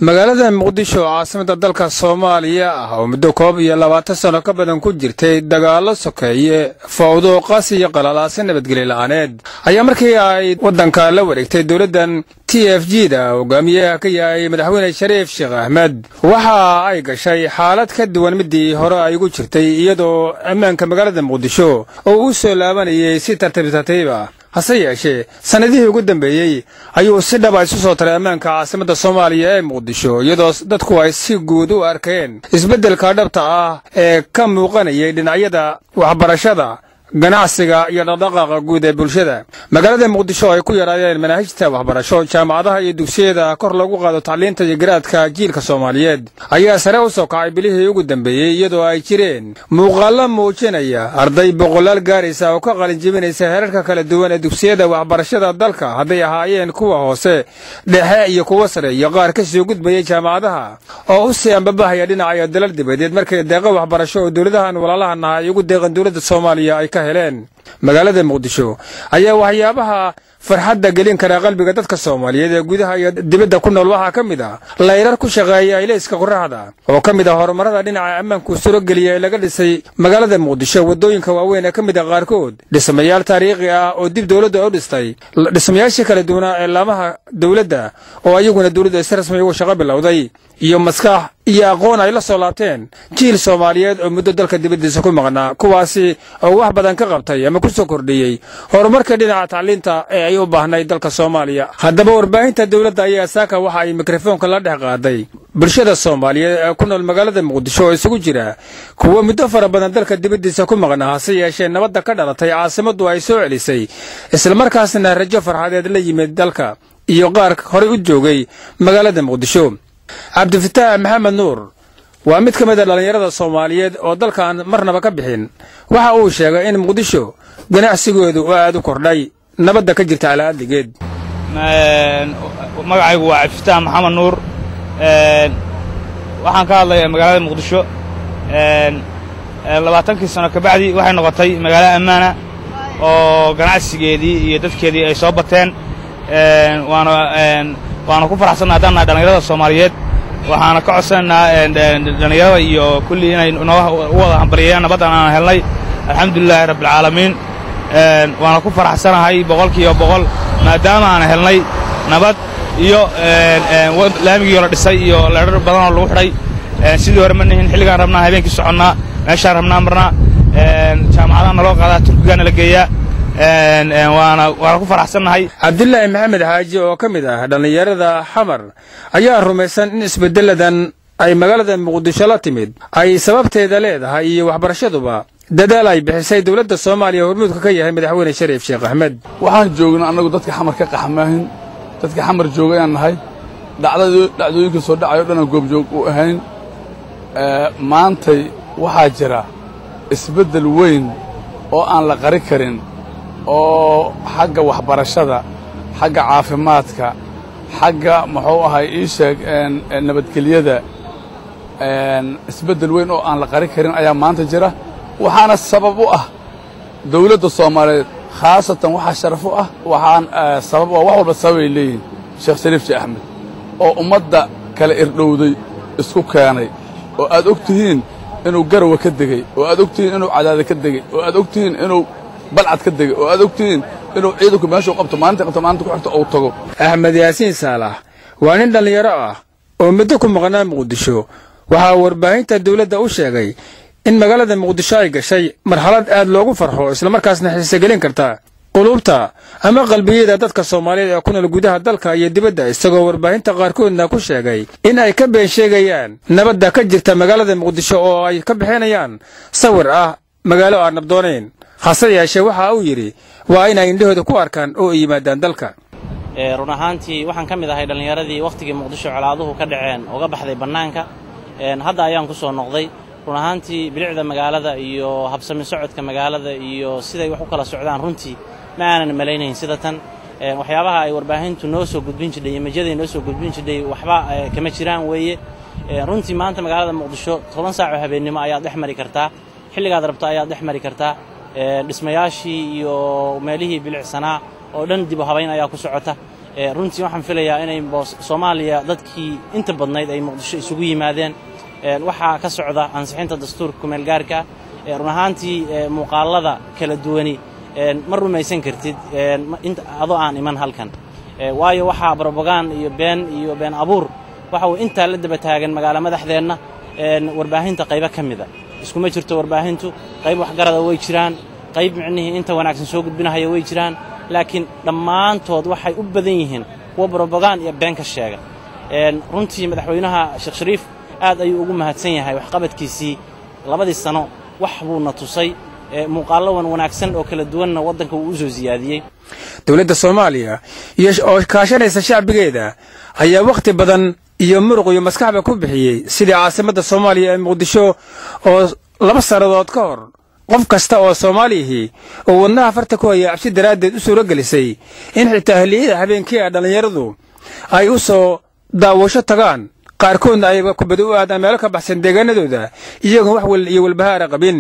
magaalada muqdisho caasimada dalka Soomaaliya oo muddo koob iyo 20 sano ka badan ku jirtay dagaalo sokeeye fawdo qas iyo qalalaas nabadgelyo la'aaneed ayaa markii ay wadanka la wareegtay dawladdan TFG-da hogaamiyaha ka yahay madaxweyne Shariif Sheekh Ahmed waxa ay gashay xaalad ka duwan midii hore ay ugu jirtay iyadoo ammaanka magaalada muqdisho oo u soo laabanayay si tartiib ah hase yeeshee sanadihii ugu dambeeyay ayuu si dhab ah isu soo taray ammaanka caasimada Soomaaliya ee Muqdisho iyadoo dadku ay si guud u arkeen isbeddelka dhabta ah ee ka muuqanayay dhinacyada waxbarashada ganacsiga iyo dhaqdhaqaaqa guud ee bulshada magaalada Muqdisho ay ku yaraayeen manhajta waxbarasho jaamacadaha iyo dugsiyada kor lagu qaado tacliinta iyo garaadka jiilka Soomaaliyeed ayaa sare u soo kacay bilihii ugu dambeeyay iyadoo ay jireen muuqaalo muujinaya arday boqolaal gaaraysa oo ka qalin jebinaysa heerarka kala duwan ee dugsiyada waxbarashada dalka haday ahaayeen kuwa hoose dhexe iyo kuwa sare iyo qaar ka soo gudbaya jaamacadaha oo u sii ambabahaya dhinaca dalal dibadeed markay deeqo waxbarasho oo dawladahan walaalahana ay ugu deeqan dawladda Soomaaliya ay heleen magaalada Muqdisho ayaa waxyaabaha farxadda gelin kara qalbiga dadka Soomaaliyeed ee gudaha iyo dibadda ku nool waxa kamid ah layrar ku shaqeeya ilayska qorraxda oo kamid ah horumarada dhinaca ammaanka soo geliyay laga dhisay magaalada Muqdisho wadooyinka waaweyn ee kamid ah qaarkood dhismayaal taariikhi ah oo dib dawladda u dhistay dhismayaasha kala duwan ee laamaha dawladda oo ayaguna dawladda si rasmi ah uga shaqo bilowday iyo maskax iyo aqoon ay la soo laabteen jiil Soomaaliyeed oo muddo dalka dibadiisa ku maqnaa kuwaasi oo wax badan ka qabtay ama ku soo kordhiyay horumarka dhinaca tacliinta ee ay u baahnay dalka Soomaaliya haddaba warbaahinta dawladda ayaa saaka waxa ay mikrofoonka la dhex qaaday bulshada Soomaaliyeed ee ku nool magaalada Muqdisho oo isugu jira kuwa muddo fara badan dalka dibadiisa ku maqnaa hase yeeshee nabadda ka dhalatay caasimadu ay soo celisay isla markaasna rajo farxadeed la yimid dalka iyo qaar hore u joogay magaalada Muqdisho Abdulfatah Maxamed Nuur waa mid ka mid ah dhalinyarada Soomaaliyeed oo dalkan marnaba ka bixin waxa uu sheegay in Muqdisho ganacsigoodu aad u kordhay nabadda ka jirta alaadigeed magacaygu waa Abdulfatah Maxamed Nuur waxaan ka hadlayaa magaalada Muqdisho 20 sano ka bacdi waxay noqotay magaalo ammaan ah oo ganacsigeedii iyo dadkeedii ay soo bateen waana ku faraxsanahay haddaan dhalinyarada Soomaaliyeed waxaana ka codsanaynaa dhalinyarada iyo kulli inay noo wada hambalyeeyaan nabaddan aan helnay alxamdulilaahi rabbil caalamiin waana ku faraxsanahay boqolkiiba boqol maadaama aan helnay nabad iyo laamigii la dhisay iyo leerar badan oo lagu xidhay sidii hore ma nihin xilligaan rabnaa habeenkii soconnaa meeshaan rabnaa marnaa jaamacadaha naloo qaadaa turkigaana la geeyaa waana ku faraxsanahay Abdullaahi Maxamed Haaji oo kamid ah dhalinyarada Xamar ayaa rumaysan in isbedeladan ay magaalada Muqdisho la timid ay sababteeda leedahay iyo waxbarashaduba dadaal ay bixisay dawladda Soomaaliya hormuudka ka yahay madaxweyne Shariif Sheekh Ahmed waxaan joognaa anagu dadka Xamar ka qaxmaahin dadka Xamar joogayaan nahay dhacdooyinka soo dhacayo dhan goob joog u ahayn maantay waxa jira isbedel weyn oo aan la qari karin oo xagga waxbarashada xagga caafimaadka xagga muxuu ahay ii sheeg nabadgelyada isbedel weyn oo aan la qari karin ayaa maanta jira waxaana sabab u ah dawladda Soomaaliyeed khaasatan waxa sharaf u ah waxaan sabab oo wax walba sabay leeyihiin Sheekh Shariif Sheekh Ahmed oo ummadda kala irdhowday isku keenay oo aad ogtihiin inuu Garowe ka degay oo aad ogtihiin inuu Cadaadad ka degay oo aad ogtihiin inuu balcad ka degay oo aad ogtihiin inuu ciidanku meesha qabto maanta ku xigto oo tago Ahmed Yaasiin Saalax waa nin dhalinyaro ah oo muddo ku maqnaa Muqdisho waxa warbaahinta dawladda u sheegay in magaalada Muqdisho ay gashay marxalad aad loogu farxo isla markaasna xiiso gelin karta qulubta ama qalbiyada dadka Soomaaliyeed ee ku nool gudaha dalka iyo dibadda isagoo warbaahinta qaarkoodna ku sheegay in ay ka been sheegayaan nabadda ka jirta magaalada Muqdisho oo ay ka bixinayaan sawir ah magaalo aan nabdoonayn hase yeeshee waxa uu yiri waa in ay indhahooda ku arkaan oo yimaadaan dalka run ahaantii waxaan ka mid ahay dhalinyaradii waqtigii Muqdisho colaaduhu ka dhaceen oo ga baxday banaanka hadda ayaan ku soo noqday run ahaantii bilicda magaalada iyo habsami socodka magaalada iyo siday wax u kala socdaan runtii ma aanan malaynayn sida tan waxyaabaha ay warbaahintu noo soo gudbin jiray imajada noo soo gudbin jiray waxba kama jiraan weeye runtii maanta magaalada Muqdisho 10 saac oo habeenimo ayaa dhex mari kartaa xilligaad rabto ayaa dhex mari kartaa dhismayaashii iyo meelihii bilicsanaa oo dhan dib u habayn ayaa ku socota runtii waxaan filayaa inay Soomaaliya dadkii inta badnayd ay Muqdisho isugu yimaadeen waxa ka socda ansixinta dastuurka kumeel gaarka run ahaantii muuqaalada kala duwani ma rumaysan kartid inta adoo aan iman halkan waayo waxa propaganda iyo been abuur waxa uu inta la daba taagan magaala madaxdeena warbaahinta qayb ka mid ah iskuma jirto warbaahintu qayb wax garada way jiraan qayb micnihii inta wanaagsan soo gudbinahay way jiraan laakiin dhammaantood waxay u badan yihiin kuwa propaganda iyo been ka sheega runtii madaxweynaha Sheekh Shariif aad ayuu ugu mahadsan yahay wax qabadkiisii 2 sano wax buu na tusay muuqaallo wanaagsan oo kala duwan wadanka uu soo ziyaadiyay dawladda Soomaaliya oo kaashanaysa shacbigeeda ayaa waqti badan iyo muruq iyo maskaxba ku bixiyay sidii caasimadda Soomaaliya ee Muqdisho oo 2 sanadood ka hor qof kasta oo Soomaaliyeed oo wadnaha farta ku haya cabsi daraadeed u suura gelisay in xitaa haliyada habeenkii dhalinyaradu ay u soo daawasho tagaan qaarkoodna ay ku badu aad meel ka baxsan deegaanadooda iyagoo wax walbahaar qabin